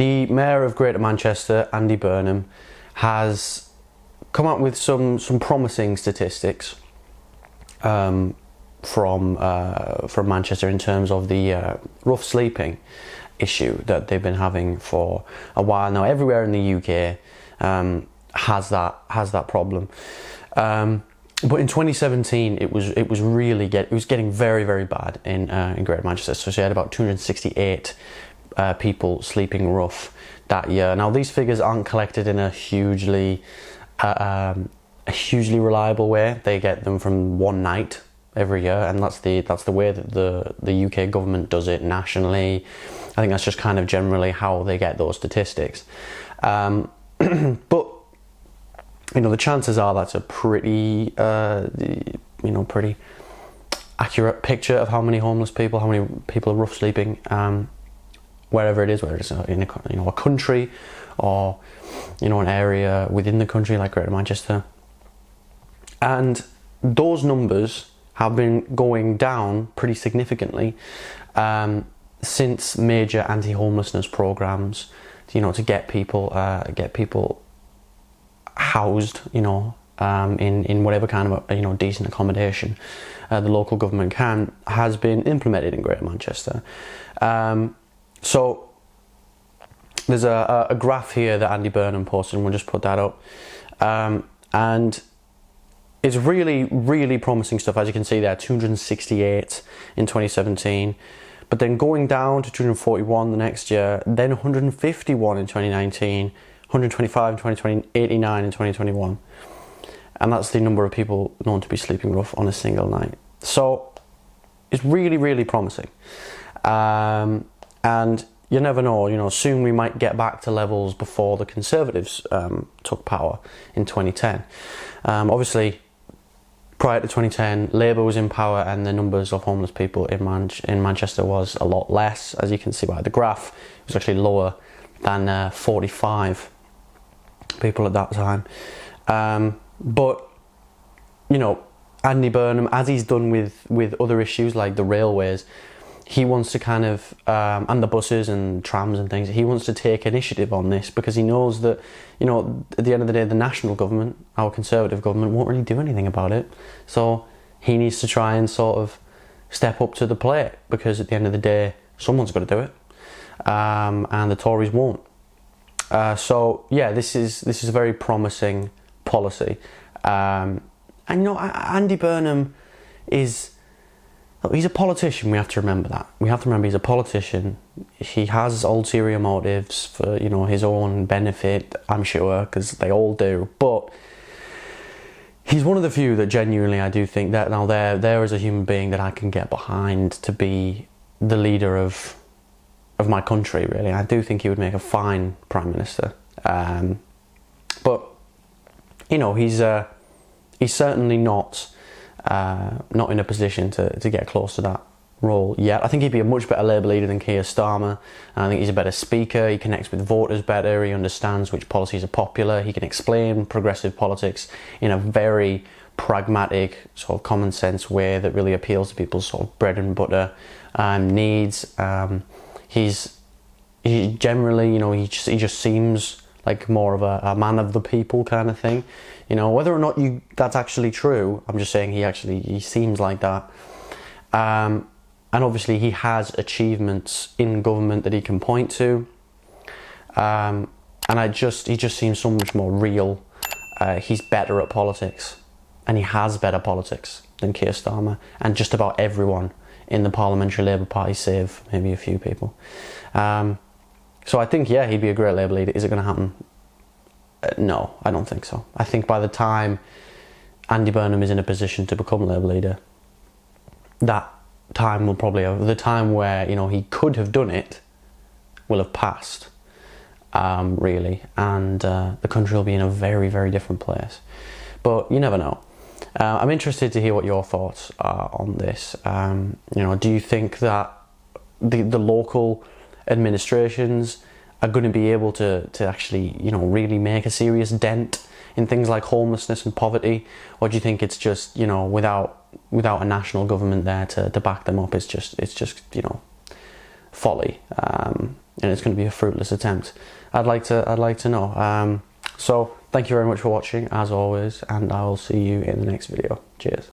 the Mayor of Greater Manchester, Andy Burnham, has come up with some promising statistics from Manchester in terms of the rough sleeping issue that they've been having for a while now. Everywhere in the UK has that problem. But in 2017, it was getting very, very bad in Greater Manchester. So she had about 268 people sleeping rough that year. Now these figures aren't collected in a hugely reliable way. They get them from one night every year, and that's the way that the UK government does it nationally. I think that's just kind of generally how they get those statistics. But the chances are that's a pretty pretty accurate picture of how many homeless people, how many people are rough sleeping wherever it is, whether it's in a country or an area within the country like Greater Manchester. And those numbers have been going down pretty significantly since major anti-homelessness programs, to get people housed, in whatever kind of decent accommodation the local government has been implemented in Greater Manchester. So there's a graph here that Andy Burnham posted, and we'll just put that up. And it's really, really promising stuff. As you can see there, 268 in 2017, but then going down to 241 the next year, then 151 in 2019, 125 in 2020, 89 in 2021. And that's the number of people known to be sleeping rough on a single night. So it's really, really promising. And you never know, soon we might get back to levels before the Conservatives took power in 2010. Obviously, prior to 2010, Labour was in power and the numbers of homeless people in Manchester was a lot less. As you can see by the graph, it was actually lower than 45 people at that time. But, Andy Burnham, as he's done with other issues like the railways, he wants to kind of, and the buses and trams and things, he wants to take initiative on this because he knows that, at the end of the day, the national government, our Conservative government, won't really do anything about it. So he needs to try and sort of step up to the plate because at the end of the day, someone's got to do it. And the Tories won't. So yeah, this is a very promising policy. And Andy Burnham he's a politician. We have to remember that. We have to remember he's a politician. He has ulterior motives for his own benefit, I'm sure, because they all do. But he's one of the few that genuinely I do think that now there is a human being that I can get behind to be the leader of my country. Really, I do think he would make a fine prime minister. But he's certainly not in a position to get close to that role yet. I think he'd be a much better Labour leader than Keir Starmer. I think he's a better speaker, he connects with voters better, he understands which policies are popular, he can explain progressive politics in a very pragmatic, sort of common sense way that really appeals to people's sort of bread and butter needs. He generally, he just seems like more of a man of the people kind of thing. Whether or not that's actually true, I'm just saying he seems like that. And obviously he has achievements in government that he can point to. And he just seems so much more real. He's better at politics, and he has better politics than Keir Starmer and just about everyone in the Parliamentary Labour Party, save maybe a few people. So I think, yeah, he'd be a great Labour leader. Is it going to happen? No, I don't think so. I think by the time Andy Burnham is in a position to become Labour leader, that time will probably have, the time where he could have done it will have passed, really, and the country will be in a very, very different place. But you never know. I'm interested to hear what your thoughts are on this. Do you think that the local administrations are going to be able to actually really make a serious dent in things like homelessness and poverty, or do you think it's just without a national government there to back them up, it's just folly? and it's going to be a fruitless attempt? I'd like to know. So thank you very much for watching, as always, and I will see you in the next video. Cheers.